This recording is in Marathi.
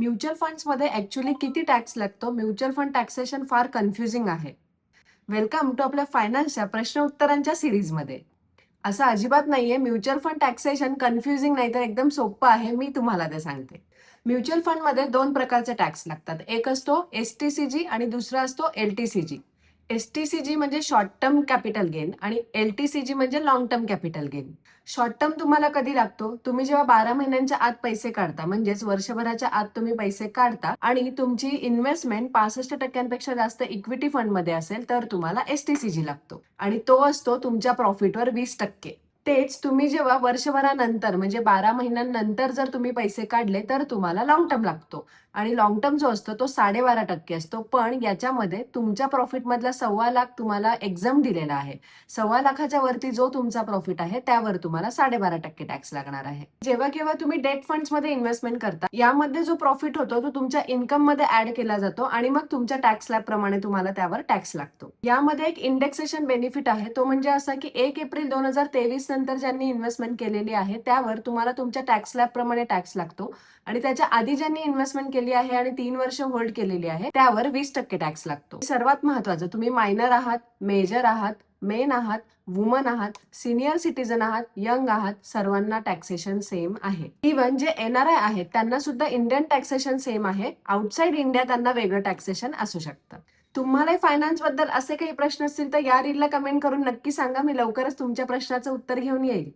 म्युच्युअल फंड्समध्ये ॲक्च्युअली किती टॅक्स लागतो? म्युच्युअल फंड टॅक्सेशन फार कन्फ्युजिंग आहे. वेलकम टू आपल्या फायनान्सच्या प्रश्न उत्तरांच्या सिरीजमध्ये. असं अजिबात नाहीये, म्युच्युअल फंड टॅक्सेशन कन्फ्युजिंग नाही तर एकदम सोपं आहे. मी तुम्हाला ते सांगते. म्युच्युअल फंडमध्ये 2 प्रकारचे टॅक्स लागतात. एक असतो एस-टी-सी-जी आणि दुसरा असतो एल-टी-सी-जी. एस-टी-सी-जी म्हणजे शॉर्ट टर्म कॅपिटल गेन आणि एल-टी-सी-जी म्हणजे long term capital gain. Short term तुम्हाला कधी लागतो? तुम्ही जेव्हा 12 महिन्यांच्या आत पैसे काढता, म्हणजेच वर्षभराच्या आत तुम्ही पैसे काढता आणि तुमची इन्व्हेस्टमेंट 65% जास्त इक्विटी फंडमध्ये असेल, तर तुम्हाला एस-टी-सी-जी लागतो आणि तो असतो तुमच्या प्रॉफिटवर 20%. तेच तुम्ही जेव्हा वर्षभरानंतर म्हणजे 12 महिन्यांनंतर जर तुम्ही पैसे काढले, तर तुम्हाला लाँग टर्म लागतो आणि लाँग टर्म जो असतो तो 12.5% असतो. पण याच्यामध्ये तुमच्या प्रॉफिटमधला 1.25 लाख तुम्हाला एक्झम्प्ट दिलेला आहे. 1.25 लाखाच्या वरती जो तुमचा प्रॉफिट आहे त्यावर तुम्हाला 12.5% टॅक्स लागणार आहे. जेव्हा केव्हा तुम्ही डेट फंड्समध्ये इन्व्हेस्टमेंट करता, यामध्ये जो प्रॉफिट होतो तो तुमच्या इन्कममध्ये ऍड केला जातो आणि मग तुमच्या टॅक्स स्लॅब प्रमाणे तुम्हाला त्यावर टॅक्स लागतो. यामध्ये एक इंडेक्सेशन बेनिफिट आहे, तो म्हणजे असा की 1 एप्रिल 2023 नंतर ज्यांनी इन्व्हेस्टमेंट केलेली आहे त्यावर तुम्हाला तुमच्या टॅक्स स्लॅब प्रमाणे टॅक्स लागतो आणि त्याच्या आधी ज्यांनी इन्व्हेस्टमेंट केली आहे आणि 3 वर्ष होल्ड केलेली आहे त्यावर 20% टॅक्स लागतो. सर्वात महत्त्वाचं, तुम्ही मायनर आहात, मेजर आहात, मेन आहात, वुमन आहात, सिनियर सिटीजन आहात, यंग आहात, सर्वांना टॅक्सेशन सेम आहे. इव्हन जे एनआरआय आहेत त्यांना सुद्धा इंडियन टॅक्सेशन सेम आहे. आउटसाइड इंडिया त्यांना वेगळं टॅक्सेशन असू शकतं. तुम्हाला फायनान्स बद्दल असे काही प्रश्न असतील तर या रीलला कमेंट करून नक्की सांगा. मी लवकरच तुमच्या प्रश्नाचं उत्तर घेऊन येईल.